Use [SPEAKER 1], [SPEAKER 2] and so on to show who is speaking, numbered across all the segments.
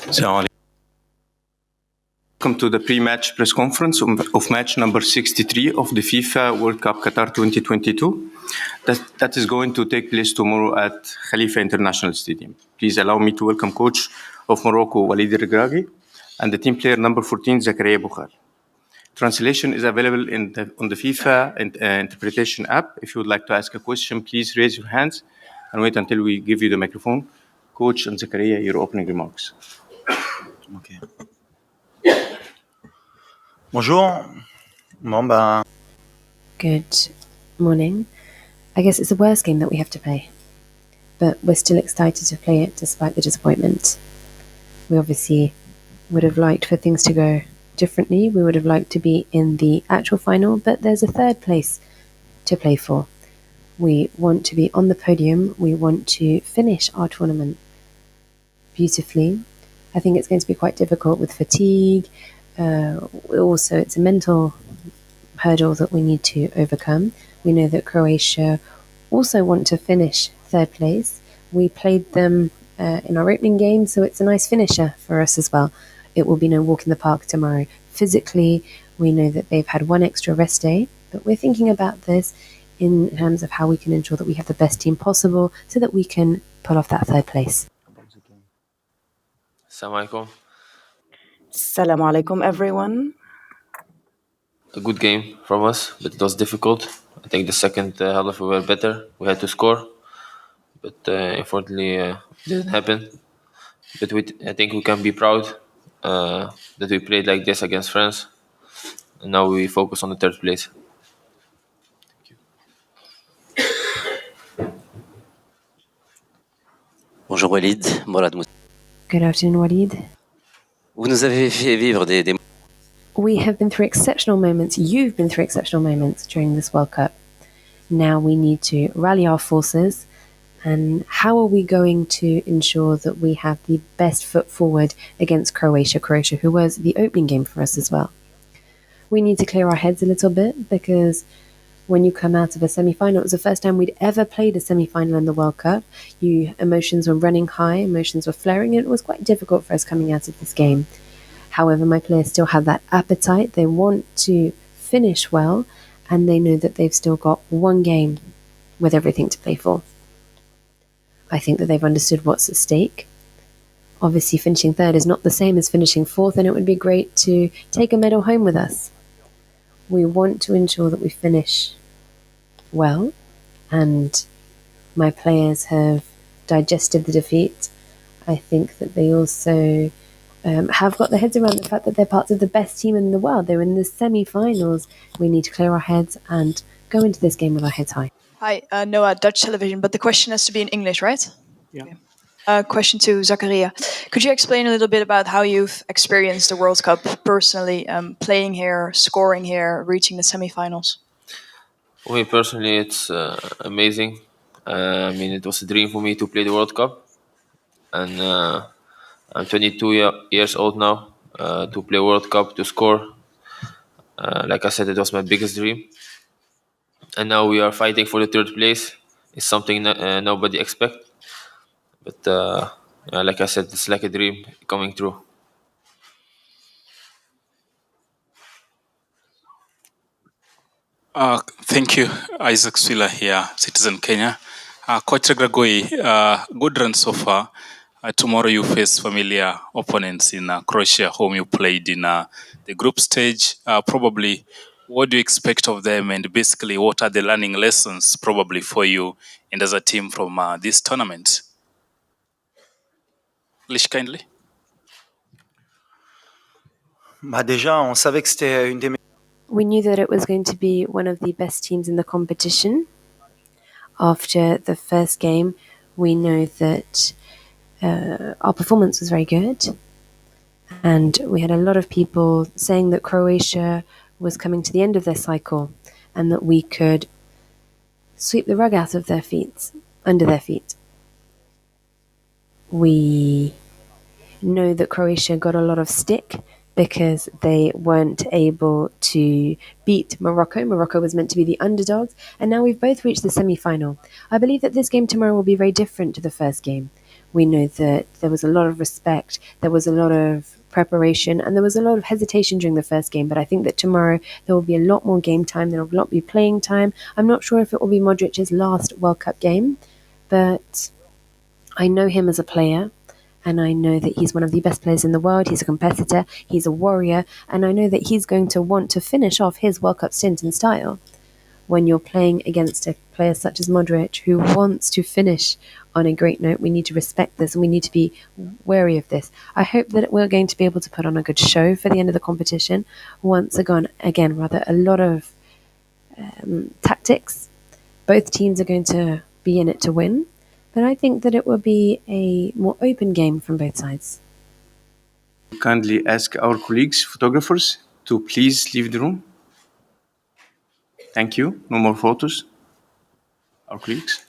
[SPEAKER 1] Salut. Welcome to the pre-match press conference of match number 63 of the FIFA World Cup Qatar 2022. That is going to take place tomorrow at Khalifa International Stadium. Please allow me to welcome coach of Morocco, Walid Regragui, and the team player number 14, Zakaria Aboukhlal. Translation is available on the FIFA interpretation app. If you would like to ask a question, please raise your hands and wait until we give you the microphone. Coach and Zakaria, your opening remarks.
[SPEAKER 2] Okay. Bonjour.
[SPEAKER 3] Good morning. I guess it's the worst game that we have to play, but we're still excited to play it despite the disappointment. We obviously would have liked for things to go differently. We would have liked to be in the actual final, but there's a third place to play for. We want to be on the podium. We want to finish our tournament beautifully. I think it's going to be quite difficult with fatigue. Also, it's a mental hurdle that we need to overcome. We know that Croatia also want to finish third place. We played them in our opening game, so it's a nice finisher for us as well. It will be no walk in the park tomorrow. Physically, we know that they've had one extra rest day, but we're thinking about this in terms of how we can ensure that we have the best team possible so that we can pull off that third place.
[SPEAKER 4] Assalamu alaikum.
[SPEAKER 5] Assalamu alaikum, everyone.
[SPEAKER 4] A good game from us, but it was difficult. I think the second half we were better. We had to score, but unfortunately it didn't happen. But I think we can be proud that we played like this against France, and now we focus on the third place.
[SPEAKER 6] Bonjour Walid,
[SPEAKER 3] Good afternoon, Walid.
[SPEAKER 6] Vous nous avez fait vivre des
[SPEAKER 3] We have been through exceptional moments. You've been through exceptional moments during this World Cup. Now we need to rally our forces. And how are we going to ensure that we have the best foot forward against Croatia, who was the opening game for us as well? We need to clear our heads a little bit, because when you come out of a semi-final, it was the first time we'd ever played a semi-final in the World Cup. Emotions were running high, emotions were flaring, and it was quite difficult for us coming out of this game. However, my players still have that appetite. They want to finish well, and they know that they've still got one game with everything to play for. I think that they've understood what's at stake. Obviously, finishing third is not the same as finishing fourth, and it would be great to take a medal home with us. We want to ensure that we finish well, and my players have digested the defeat. I think that they also have got their heads around the fact that they're parts of the best team in the world. They're in the semi-finals. We need to clear our heads and go into this game with our heads high.
[SPEAKER 7] Hi, Noah, Dutch television, but the question has to be in English, right?
[SPEAKER 2] Yeah.
[SPEAKER 7] Okay. Question to Zakaria. Could you explain a little bit about how you've experienced the World Cup personally, playing here, scoring here, reaching the semi-finals?
[SPEAKER 4] For me personally, it's amazing. It was a dream for me to play the World Cup, and I'm 22 years old now. To play World Cup, to score, like I said, it was my biggest dream. And now we are fighting for the third place. It's something nobody expect. But like I said, it's like a dream coming true.
[SPEAKER 8] Thank you. Isaac Swila here, Citizen Kenya. Coach Regragui, good run so far. Tomorrow you face familiar opponents in Croatia, whom you played in the group stage. Probably, what do you expect of them, and basically what are the learning lessons probably for you and as a team from this tournament? Lish, kindly.
[SPEAKER 2] Déjà, on savait que c'était une des
[SPEAKER 3] We knew that it was going to be one of the best teams in the competition. After the first game, we know that our performance was very good. And we had a lot of people saying that Croatia was coming to the end of their cycle and that we could sweep the rug out of their feet, under their feet. We know that Croatia got a lot of stick because they weren't able to beat Morocco. Morocco was meant to be the underdogs, and now we've both reached the semi-final. I believe that this game tomorrow will be very different to the first game. We know that there was a lot of respect, there was a lot of preparation, and there was a lot of hesitation during the first game, but I think that tomorrow there will be a lot more game time, there will not be playing time. I'm not sure if it will be Modric's last World Cup game, but I know him as a player, and I know that he's one of the best players in the world. He's a competitor, he's a warrior, and I know that he's going to want to finish off his World Cup stint in style. When you're playing against a player such as Modric, who wants to finish on a great note, we need to respect this and we need to be wary of this. I hope that we're going to be able to put on a good show for the end of the competition. Once again, a lot of tactics. Both teams are going to be in it to win, but I think that it will be a more open game from both sides.
[SPEAKER 1] Kindly ask our colleagues, photographers, to please leave the room. Thank you. No more photos. Our colleagues.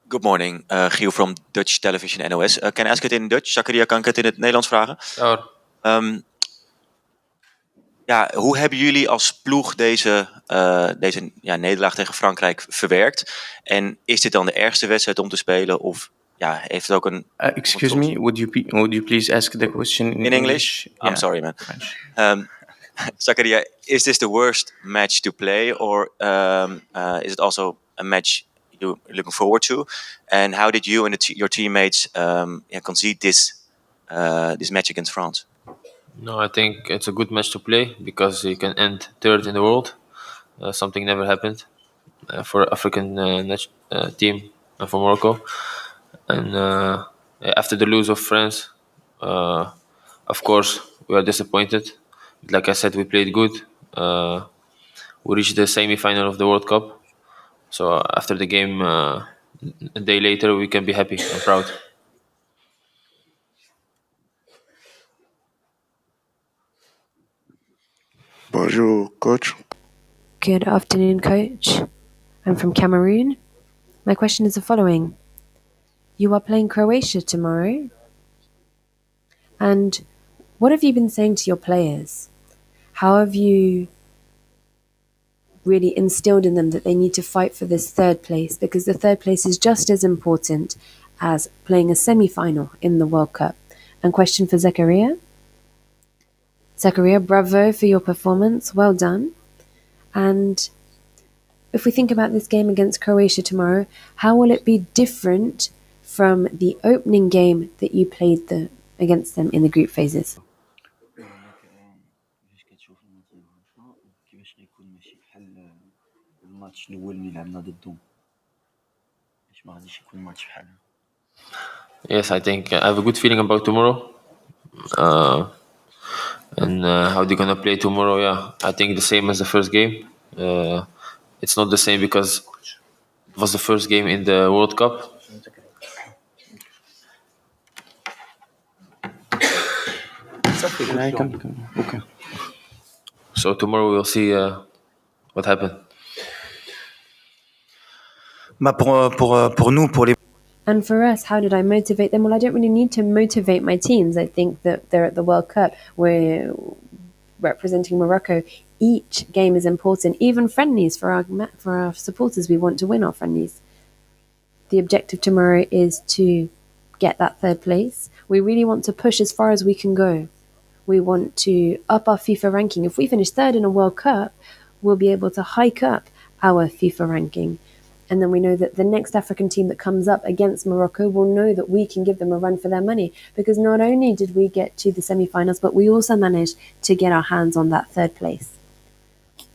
[SPEAKER 9] Good morning, Giel from Dutch Television NOS. Can I ask it in Dutch? Zakaria, kan ik het in het Nederlands vragen? Ja, hoe hebben jullie als ploeg deze nederlaag tegen Frankrijk verwerkt? En is dit dan de ergste wedstrijd om te spelen? Of ja, heeft het ook een...
[SPEAKER 1] Excuse me, would you please ask the question in
[SPEAKER 9] English?
[SPEAKER 1] Yeah.
[SPEAKER 9] I'm sorry, man. Zakaria, is this the worst match to play? Or is it also a match you're looking forward to? And how did you and your teammates concede this match against France?
[SPEAKER 4] No, I think it's a good match to play because you can end third in the world. Something never happened for African team and for Morocco. And after the lose of France, of course, we are disappointed. But like I said, we played good. We reached the semi-final of the World Cup. So after the game, a day later, we can be happy and proud.
[SPEAKER 10] Bonjour, coach.
[SPEAKER 3] Good afternoon, coach. I'm from Cameroon. My question is the following. You are playing Croatia tomorrow. And what have you been saying to your players? How have you really instilled in them that they need to fight for this third place? Because the third place is just as important as playing a semi-final in the World Cup. And question for Zakaria. Zakaria, bravo for your performance. Well done. And if we think about this game against Croatia tomorrow, how will it be different from the opening game that you played against them in the group phases?
[SPEAKER 4] Yes, I think I have a good feeling about tomorrow. And how they're gonna play tomorrow, yeah, I think the same as the first game. It's not the same because it was the first game in the World Cup.
[SPEAKER 1] Okay.
[SPEAKER 4] So tomorrow we'll see what happened.
[SPEAKER 3] And for us, how did I motivate them? Well, I don't really need to motivate my teams. I think that they're at the World Cup. We're representing Morocco. Each game is important, even friendlies for our supporters. We want to win our friendlies. The objective tomorrow is to get that third place. We really want to push as far as we can go. We want to up our FIFA ranking. If we finish third in a World Cup, we'll be able to hike up our FIFA ranking. And then we know that the next African team that comes up against Morocco will know that we can give them a run for their money. Because not only did we get to the semi-finals, but we also managed to get our hands on that third place.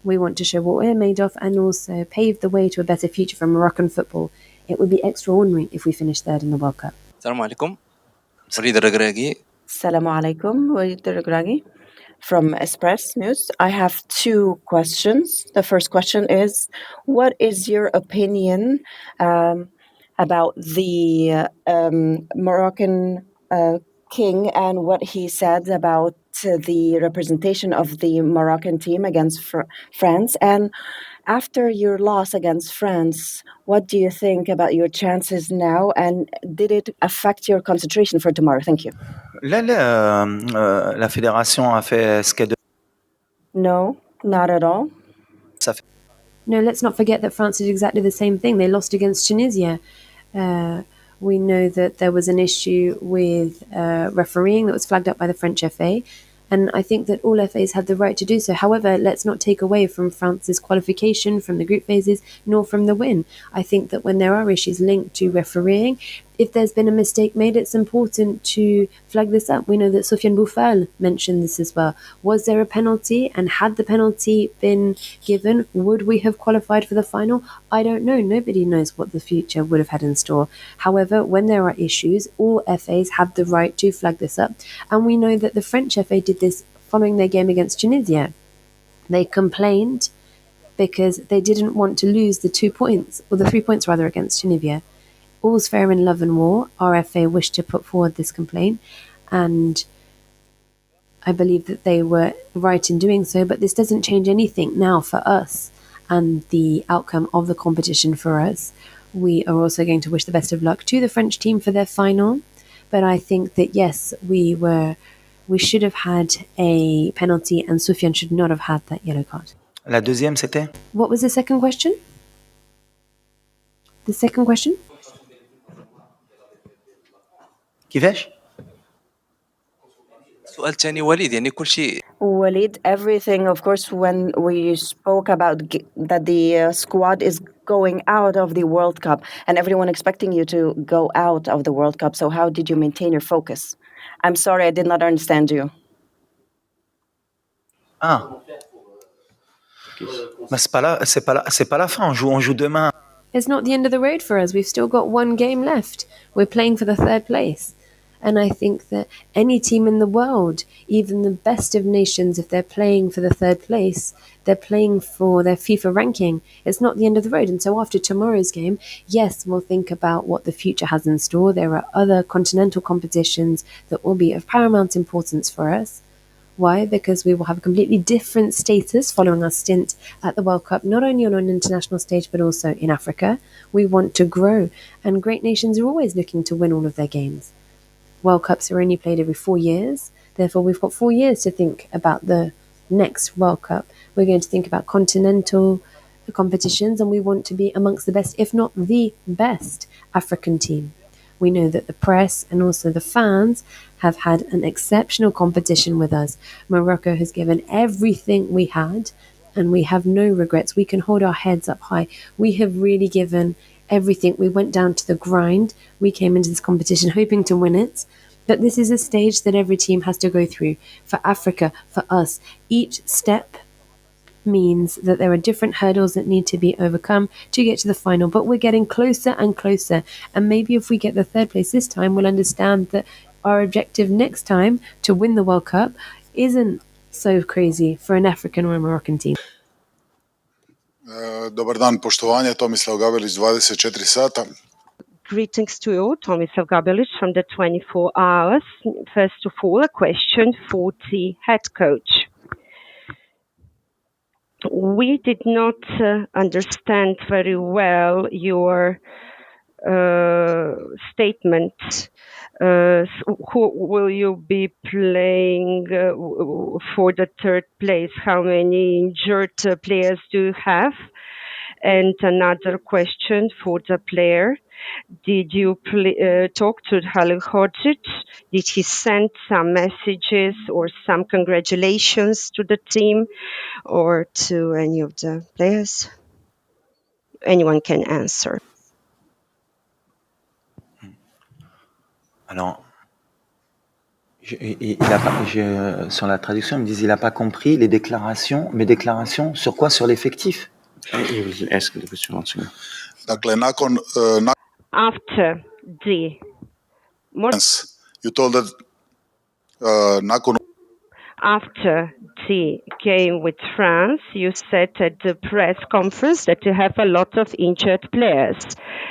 [SPEAKER 3] We want to show what we're made of and also pave the way to a better future for Moroccan football. It would be extraordinary if we finished third in the World Cup.
[SPEAKER 11] Assalamu alaikum. Walid Regragui.
[SPEAKER 5] Assalamu alaikum, Walid Regragui from Express News. I have two questions. The first question is, what is your opinion about the Moroccan king and what he said about the representation of the Moroccan team against France. And after your loss against France, what do you think about your chances now? And did it affect your concentration for tomorrow? Thank you.
[SPEAKER 2] La fédération a fait ce qu'elle devait.
[SPEAKER 5] No, not at all.
[SPEAKER 3] No, let's not forget that France did exactly the same thing. They lost against Tunisia. We know that there was an issue with refereeing that was flagged up by the French FA. And I think that all FAs have the right to do so. However, let's not take away from France's qualification, from the group phases, nor from the win. I think that when there are issues linked to refereeing, if there's been a mistake made, it's important to flag this up. We know that Soufiane Boufal mentioned this as well. Was there a penalty? And had the penalty been given, would we have qualified for the final? I don't know. Nobody knows what the future would have had in store. However, when there are issues, all FAs have the right to flag this up. And we know that the French FA did this following their game against Tunisia. They complained because they didn't want to lose the 2 points, or the 3 points rather, against Tunisia. All's fair in love and war. Our FA wished to put forward this complaint, and I believe that they were right in doing so, but this doesn't change anything now for us and the outcome of the competition for us. We are also going to wish the best of luck to the French team for their final, but I think that yes, we should have had a penalty and Soufiane should not have had that yellow card.
[SPEAKER 2] La deuxième, c'était?
[SPEAKER 3] What was the second question? The second question?
[SPEAKER 2] كيفاش؟
[SPEAKER 11] سؤال تاني وليد يعني كل شيء.
[SPEAKER 5] Walid, everything, of course, when we spoke about that the squad is going out of the World Cup and everyone expecting you to go out of the World Cup. So how did you maintain your focus? I'm sorry, I did not understand you.
[SPEAKER 2] Ah. Mais c'est pas la fin. On joue demain.
[SPEAKER 3] It's not the end of the road for us. We've still got one game left. We're playing for the third place. And I think that any team in the world, even the best of nations, if they're playing for the third place, they're playing for their FIFA ranking. It's not the end of the road. And so after tomorrow's game, yes, we'll think about what the future has in store. There are other continental competitions that will be of paramount importance for us. Why? Because we will have a completely different status following our stint at the World Cup, not only on an international stage, but also in Africa. We want to grow, and great nations are always looking to win all of their games. World Cups are only played every 4 years. Therefore, we've got 4 years to think about the next World Cup. We're going to think about continental competitions, and we want to be amongst the best, if not the best, African team. We know that the press and also the fans have had an exceptional competition with us. Morocco has given everything we had, and we have no regrets. We can hold our heads up high. We have really given everything. We went down to the grind. We came into this competition hoping to win it. But this is a stage that every team has to go through. For Africa, for us, each step means that there are different hurdles that need to be overcome to get to the final. But we're getting closer and closer. And maybe if we get the third place this time, we'll understand that our objective next time to win the World Cup isn't so crazy for an African or a Moroccan team.
[SPEAKER 10] Dobar dan, poštovanje, Tomislav Gabelić, 24 sata.
[SPEAKER 12] Greetings to you, Tomislav Gabelić from the 24 Hours. First of all, a question for the head coach. We did not understand very well your statement. Who will you be playing for the third place? How many injured players do you have? And another question for the player. Did you talk to Halilhodžić? Did he send some messages or some congratulations to the team or to any of the players? Anyone can answer.
[SPEAKER 2] Alors, sur la traduction, ils me disent il n'a pas compris mes déclarations sur quoi? Sur l'effectif?
[SPEAKER 10] Dakle, nakon
[SPEAKER 12] After the
[SPEAKER 10] you told that nakon
[SPEAKER 12] after the game with France, you said at the press conference that you have a lot of injured players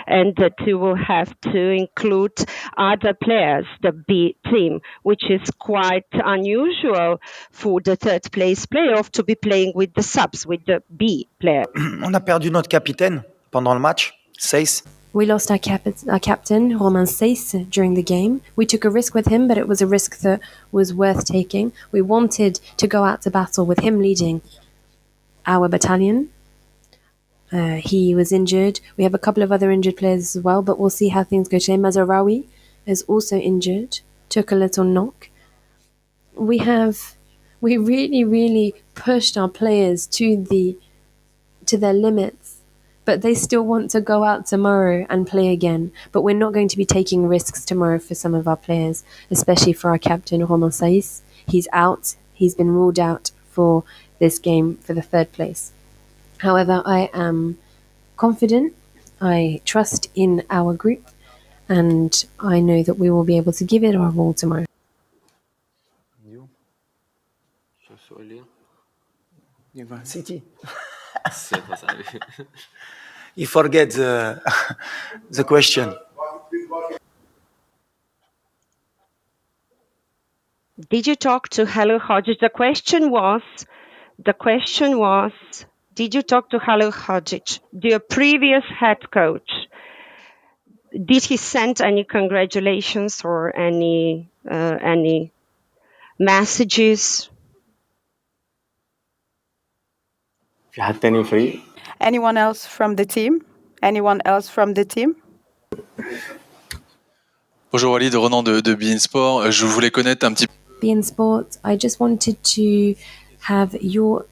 [SPEAKER 12] and that you will have to include other players, the B team, which is quite unusual for the third place playoff to be playing with the subs, with the B player.
[SPEAKER 2] On a perdu notre capitaine pendant le match, Saiss.
[SPEAKER 3] We lost our captain, Roman Saiss, during the game. We took a risk with him, but it was a risk that was worth taking. We wanted to go out to battle with him leading our battalion. He was injured. We have a couple of other injured players as well, but we'll see how things go today. Mazraoui is also injured, took a little knock. We really, really pushed our players to their limits, but they still want to go out tomorrow and play again. But we're not going to be taking risks tomorrow for some of our players, especially for our captain, Roman Saiss. He's out. He's been ruled out for this game for the third place. However, I am confident. I trust in our group, and I know that we will be able to give it our all tomorrow.
[SPEAKER 2] City. You forget the question.
[SPEAKER 12] Did you talk to Halilhodžić? The question was, did you talk to Halilhodžić, the previous head coach? Did he send any congratulations or any messages?
[SPEAKER 13] Anyone else from the team?
[SPEAKER 11] Bonjour Walid, Ronan de BeanymanSports. Je voulais connaître un petit peu.
[SPEAKER 3] BeanymanSports, I just wanted to have your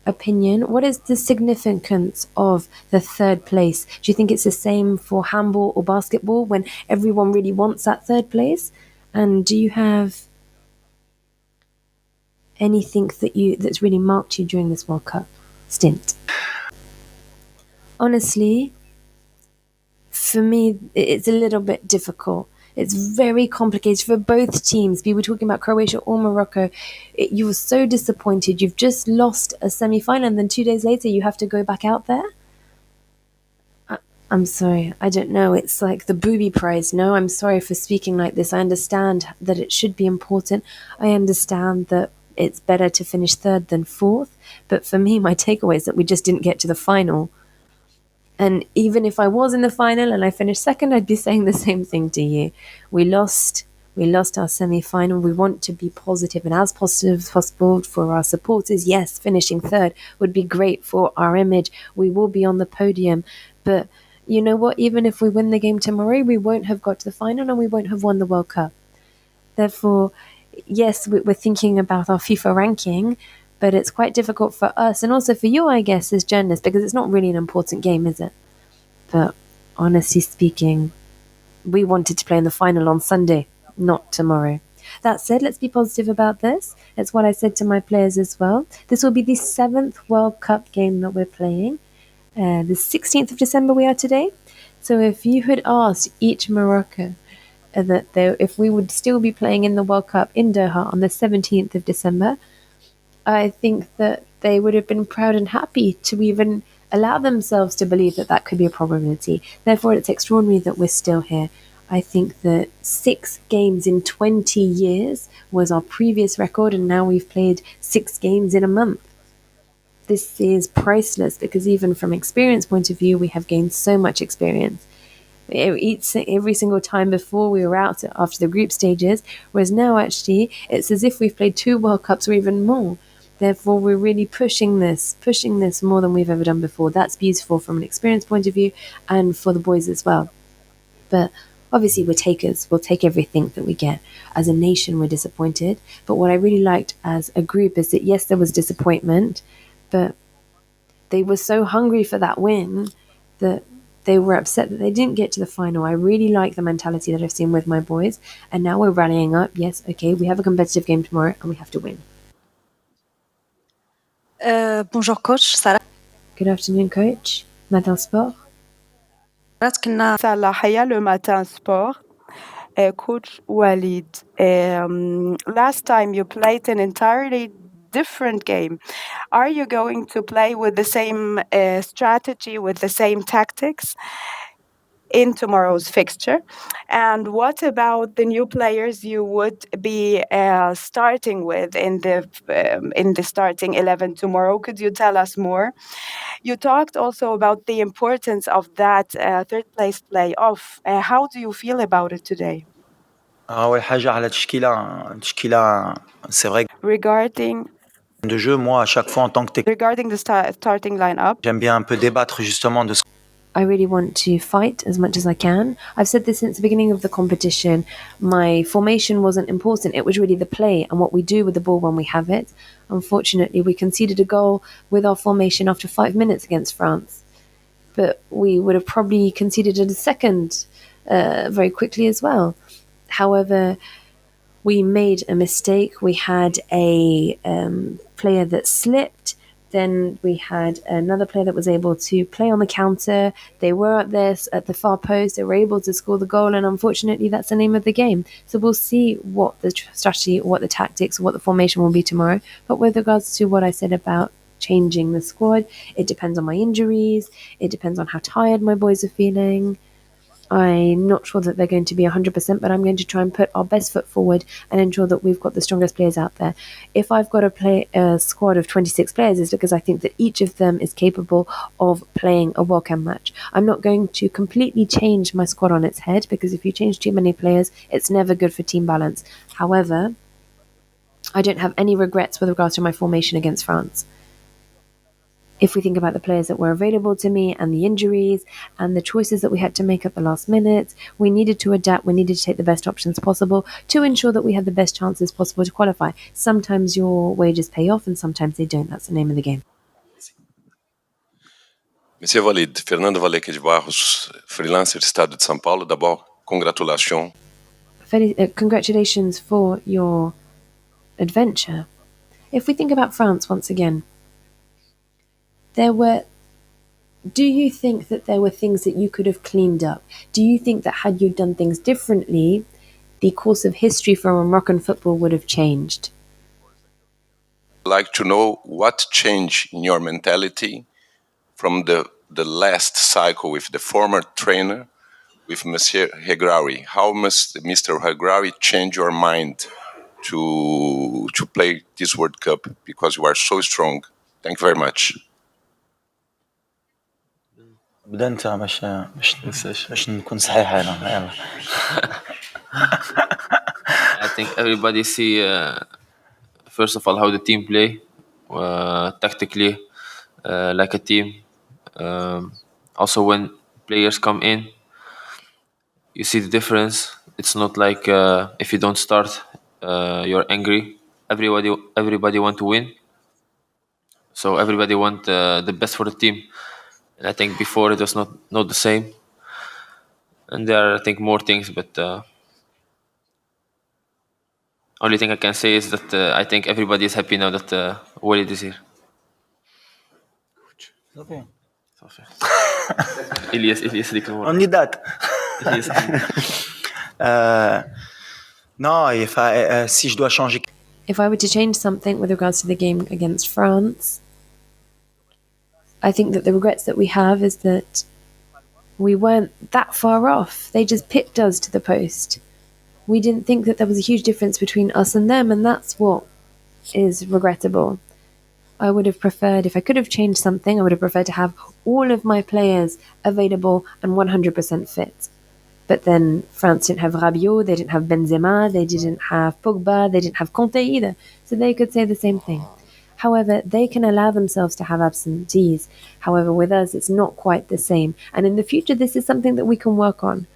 [SPEAKER 3] opinion. What is the significance of the third place? Do you think it's the same for handball or basketball when everyone really wants that third place? And do you have anything that's really marked you during this World Cup stint? Honestly, for me, it's a little bit difficult. It's very complicated for both teams. We were talking about Croatia or Morocco. You were so disappointed. You've just lost a semi-final and then 2 days later you have to go back out there? I'm sorry. I don't know. It's like the booby prize. No, I'm sorry for speaking like this. I understand that it should be important. I understand that it's better to finish third than fourth. But for me, my takeaway is that we just didn't get to the final. And even if I was in the final and I finished second, I'd be saying the same thing to you. We lost our semi-final. We want to be positive and as positive as possible for our supporters. Yes, finishing third would be great for our image. We will be on the podium. But you know what? Even if we win the game tomorrow, we won't have got to the final and we won't have won the World Cup. Therefore, yes, we're thinking about our FIFA ranking, but it's quite difficult for us and also for you, I guess, as journalists, because it's not really an important game, is it? But honestly speaking, we wanted to play in the final on Sunday, not tomorrow. That said, let's be positive about this. It's what I said to my players as well. This will be the 7th World Cup game that we're playing. The 16th of December we are today. So if you had asked each Morocco if we would still be playing in the World Cup in Doha on the 17th of December, I think that they would have been proud and happy to even allow themselves to believe that that could be a probability. Therefore, it's extraordinary that we're still here. I think that 6 games in 20 years was our previous record, and now we've played 6 games in a month. This is priceless because even from experience point of view, we have gained so much experience. Every single time before we were out after the group stages, whereas now actually it's as if we've played 2 World Cups or even more. Therefore, we're really pushing this more than we've ever done before. That's beautiful from an experience point of view and for the boys as well. But obviously, we're takers. We'll take everything that we get. As a nation, we're disappointed. But what I really liked as a group is that, yes, there was disappointment, but they were so hungry for that win that they were upset that they didn't get to the final. I really like the mentality that I've seen with my boys. And now we're rallying up. Yes, okay, we have a competitive game tomorrow and we have to win.
[SPEAKER 14] Bonjour coach, Sarah.
[SPEAKER 3] Good afternoon, coach. Matin Sport.
[SPEAKER 13] Salahia, le Matin Sport. Coach Walid, last time you played an entirely different game. Are you going to play with the same strategy, with the same tactics in tomorrow's fixture? And what about the new players you would be starting with in the starting 11 tomorrow? Could you tell us more? You talked also about the importance of that third place playoff. How do you feel about it today?
[SPEAKER 2] أول حاجة على التشكيلة c'est vrai
[SPEAKER 13] Regarding
[SPEAKER 2] de jeu, moi, à chaque fois en tant que technicien,
[SPEAKER 13] regarding the starting lineup,
[SPEAKER 2] j'aime bien un peu débattre justement de ce
[SPEAKER 3] I really want to fight as much as I can. I've said this since the beginning of the competition. My formation wasn't important. It was really the play and what we do with the ball when we have it. Unfortunately, we conceded a goal with our formation after 5 minutes against France. But we would have probably conceded a second very quickly as well. However, we made a mistake. We had a player that slipped. Then we had another player that was able to play on the counter. They were at the far post. They were able to score the goal, and unfortunately, that's the name of the game. So we'll see what the strategy, what the tactics, what the formation will be tomorrow. But with regards to what I said about changing the squad, it depends on my injuries. It depends on how tired my boys are feeling. I'm not sure that they're going to be 100%, but I'm going to try and put our best foot forward and ensure that we've got the strongest players out there. If I've got to play a squad of 26 players, it's because I think that each of them is capable of playing a World Cup match. I'm not going to completely change my squad on its head, because if you change too many players, it's never good for team balance. However, I don't have any regrets with regards to my formation against France. If we think about the players that were available to me and the injuries and the choices that we had to make at the last minute, we needed to adapt. We needed to take the best options possible to ensure that we had the best chances possible to qualify. Sometimes your wages pay off and sometimes they don't. That's the name of the game.
[SPEAKER 15] Monsieur Walid, Fernando Valeca de Barros, freelancer Estado de São Paulo. D'abord, congratulations.
[SPEAKER 3] Congratulations for your adventure. If we think about France once again, do you think that there were things that you could have cleaned up? Do you think that had you done things differently, the course of history for Moroccan football would have changed?
[SPEAKER 15] I'd like to know what changed in your mentality from the last cycle with the former trainer, with Monsieur Regragui. How must Mr. Regragui change your mind to play this World Cup? Because you are so strong. Thank you very much.
[SPEAKER 2] بدأ أنت باش نكون صحيح أنا يلا.
[SPEAKER 4] I think everybody see first of all how the team play tactically like a team. Also when players come in, you see the difference. It's not like if you don't start, you're angry. Everybody want to win, so everybody want the best for the team. And I think before it was not the same. And there are, I think, more things, but only thing I can say is that I think everybody is happy now that Walid is here.
[SPEAKER 2] Okay.
[SPEAKER 4] Elias,
[SPEAKER 2] On dit that. Non, si je dois changer.
[SPEAKER 3] If I were to change something with regards to the game against France, I think that the regrets that we have is that we weren't that far off. They just pipped us to the post. We didn't think that there was a huge difference between us and them, and that's what is regrettable. I would have preferred, if I could have changed something, I would have preferred to have all of my players available and 100% fit. But then France didn't have Rabiot, they didn't have Benzema, they didn't have Pogba, they didn't have Conte either. So they could say the same thing. However, they can allow themselves to have absentees. However, with us, it's not quite the same. And in the future, this is something that we can work on.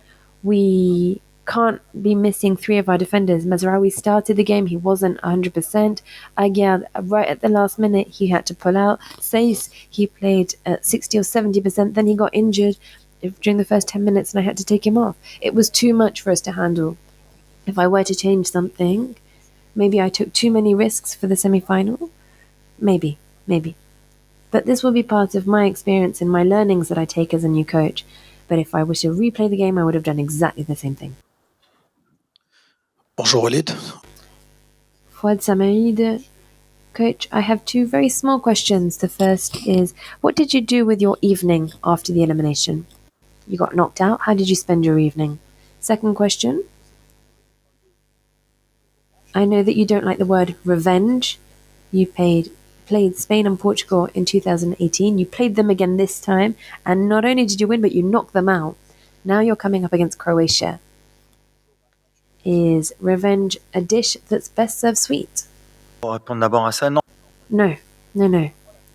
[SPEAKER 3] We can't be missing 3 of our defenders. Mazraoui started the game, he wasn't 100%. Aguerd, right at the last minute, he had to pull out. Saiss, he played at 60 or 70%, then he got injured during the first 10 minutes and I had to take him off. It was too much for us to handle. If I were to change something, maybe I took too many risks for the semi-final. Maybe. But this will be part of my experience and my learnings that I take as a new coach. But if I were to replay the game, I would have done exactly the same thing.
[SPEAKER 11] Bonjour Walid.
[SPEAKER 3] Fouad Samaid. Coach, I have two very small questions. The first is, what did you do with your evening after the elimination? You got knocked out. How did you spend your evening? Second question, I know that you don't like the word revenge. You played Spain and Portugal in 2018. You played them again this time, and not only did you win, but you knocked them out. Now you're coming up against Croatia. Is revenge a dish that's best served sweet?
[SPEAKER 2] Pour répondre d'abord à ça, non.
[SPEAKER 3] No,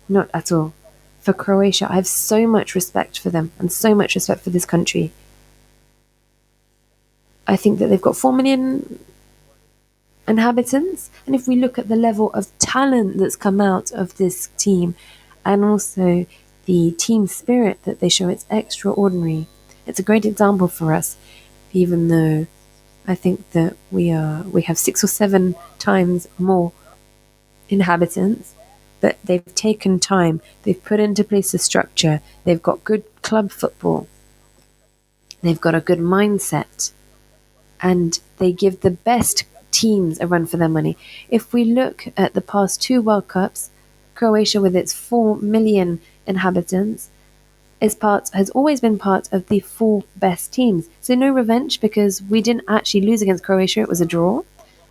[SPEAKER 3] not at all. For Croatia, I have so much respect for them and so much respect for this country. I think that they've got 4 million inhabitants, and if we look at the level of talent that's come out of this team and also the team spirit that they show, it's extraordinary. It's a great example for us, even though I think that we have 6 or 7 times more inhabitants, but they've taken time, they've put into place a structure, they've got good club football, they've got a good mindset, and they give the best teams a run for their money. If we look at the past 2 World Cups, Croatia, with its 4 million inhabitants, has always been part of the 4 best teams. So no revenge, because we didn't actually lose against Croatia, it was a draw.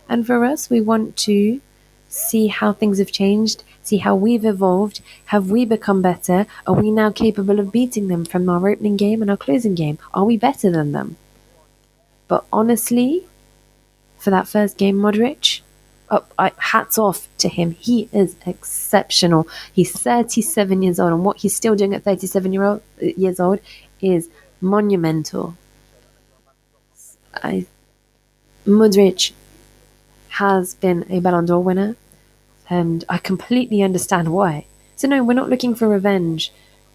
[SPEAKER 3] And for us, we want to see how things have changed, see how we've evolved. Have we become better? Are we now capable of beating them from our opening game and our closing game? Are we better than them? But honestly, for that first game, Modric, hats off to him. He is exceptional. He's 37 years old, and what he's still doing at 37 years old is monumental. Modric has been a Ballon d'Or winner, and I completely understand why. So no, we're not looking for revenge.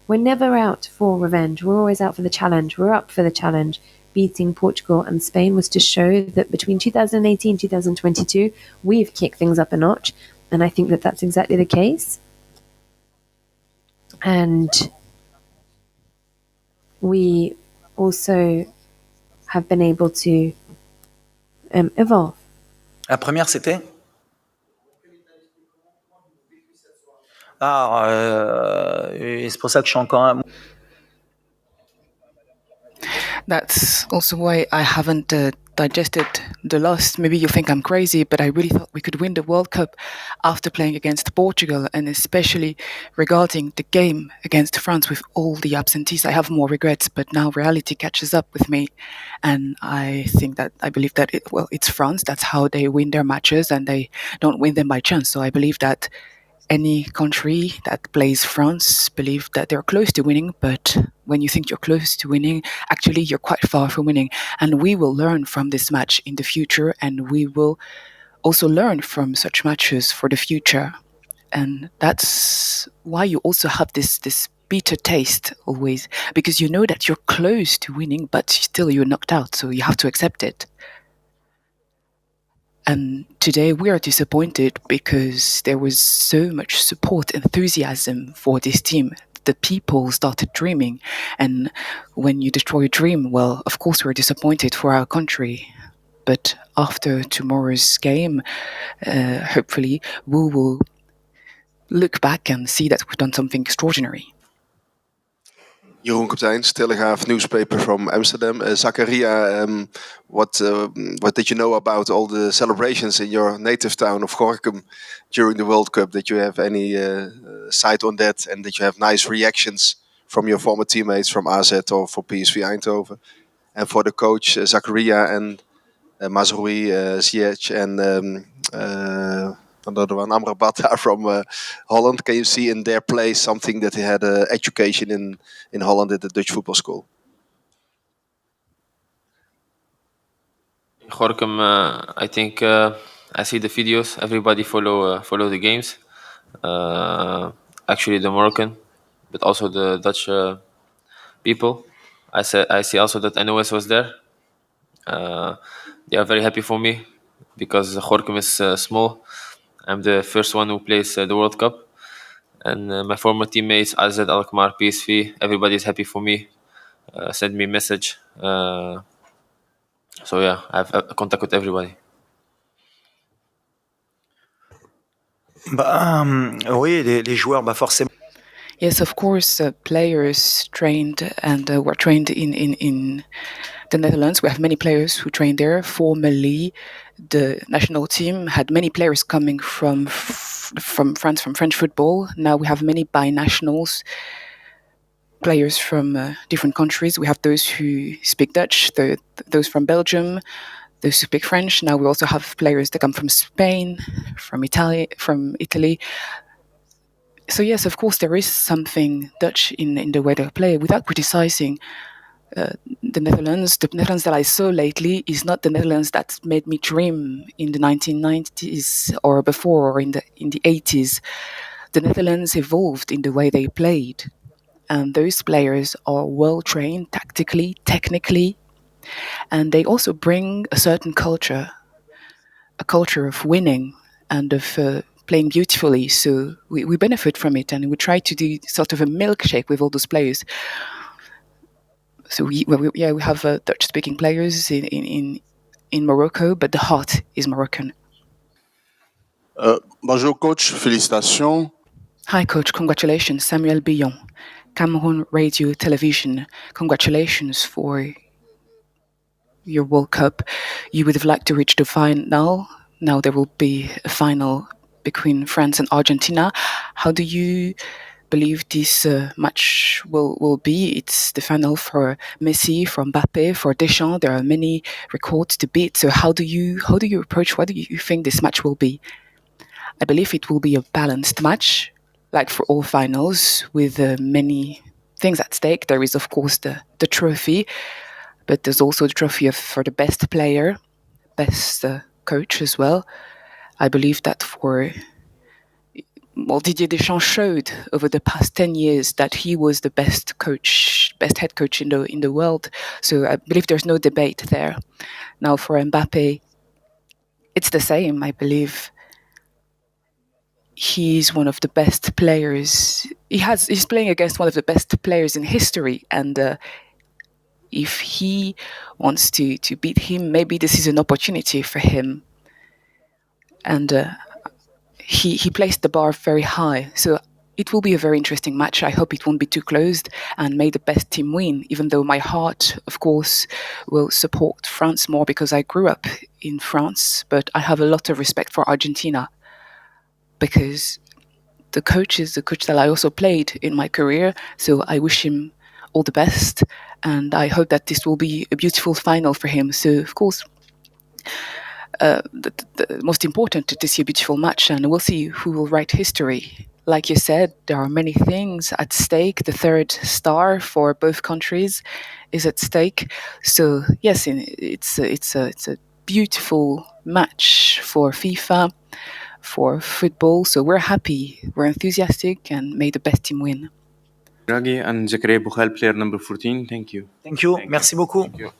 [SPEAKER 3] We're never out for revenge. We're always out for the challenge. We're up for the challenge. Beating Portugal and Spain was to show that between 2018 and 2022, we've kicked things up a notch, and I think that that's exactly the case. And we also have been able to evolve.
[SPEAKER 2] La première, c'était et c'est pour ça que je suis encore...
[SPEAKER 16] That's also why I haven't digested the loss. Maybe you think I'm crazy, but I really thought we could win the World Cup after playing against Portugal, and especially regarding the game against France with all the absentees. I have more regrets, but now reality catches up with me, and I believe that it's France. That's how they win their matches, and they don't win them by chance. So I believe that any country that plays France believe that they're close to winning, but when you think you're close to winning, actually you're quite far from winning. And we will learn from this match in the future, and we will also learn from such matches for the future. And that's why you also have this bitter taste always, because you know that you're close to winning, but still you're knocked out, so you have to accept it. And today we are disappointed because there was so much support, enthusiasm for this team. The people started dreaming. And when you destroy a dream, well, of course we're disappointed for our country. But after tomorrow's game, hopefully we will look back and see that we've done something extraordinary.
[SPEAKER 17] Jeroen Kapteins, Telegraaf newspaper from Amsterdam. Zakaria, what did you know about all the celebrations in your native town of Gorinchem during the World Cup? Did you have any sight on that, and did you have nice reactions from your former teammates from AZ or from PSV Eindhoven? And for the coach, Zakaria and Mazraoui, Ziyech and another one, Amrabat from Holland. Can you see in their place something that they had education in Holland at the Dutch football school?
[SPEAKER 4] In Gorinchem, I think I see the videos. Everybody follow the games. Actually, the Moroccan, but also the Dutch people. I see also that NOS was there. They are very happy for me because Gorinchem is small. I'm the first one who plays the World Cup, and my former teammates AZ, Alkmaar, PSV, everybody is happy for me. Send me a message. So yeah, I have contact with everybody.
[SPEAKER 2] Oui, les joueurs, forcément.
[SPEAKER 16] Yes, of course, players trained and were trained in the Netherlands. We have many players who trained there. Formerly, the national team had many players coming from France, from French football. Now we have many binationals, players from different countries. We have those who speak Dutch, those from Belgium, those who speak French. Now we also have players that come from Spain, from Italy. So yes, of course, there is something Dutch in the way they play. Without criticizing the Netherlands that I saw lately is not the Netherlands that made me dream in the 1990s or before, or in the 80s. The Netherlands evolved in the way they played, and those players are well trained tactically, technically, and they also bring a certain culture, a culture of winning and of playing beautifully. So we benefit from it, and we try to do sort of a milkshake with all those players. So we have Dutch-speaking players in Morocco, but the heart is Moroccan.
[SPEAKER 18] Bonjour coach, félicitations.
[SPEAKER 16] Hi coach, congratulations, Samuel Billon, Cameroon Radio Television. Congratulations for your World Cup. You would have liked to reach the final. Now there will be a final between France and Argentina. How do you believe this match will be? It's the final for Messi, for Mbappe, for Deschamps. There are many records to beat. So how do you approach? What do you think this match will be? I believe it will be a balanced match, like for all finals, with many things at stake. There is, of course, the trophy, but there's also the trophy for the best player, best coach as well. I believe that Didier Deschamps showed over the past 10 years that he was the best coach, best head coach in the world. So I believe there's no debate there. Now for Mbappe, it's the same. I believe he's one of the best players. He's playing against one of the best players in history, and if he wants to beat him, maybe this is an opportunity for him. And he placed the bar very high, so it will be a very interesting match. I hope it won't be too closed, and may the best team win, even though my heart, of course, will support France more because I grew up in France, but I have a lot of respect for Argentina because the coach is the coach that I also played in my career, so I wish him all the best, and I hope that this will be a beautiful final for him. So, of course, the most important to see a beautiful match, and we'll see who will write history. Like you said, there are many things at stake. The third star for both countries is at stake. So yes, it's a beautiful match for FIFA, for football. So we're happy, we're enthusiastic, and may the best team win.
[SPEAKER 1] Regragui and Zakaria Aboukhlal, player number 14. Thank you.
[SPEAKER 2] Thank you. Merci beaucoup.
[SPEAKER 1] Thank you.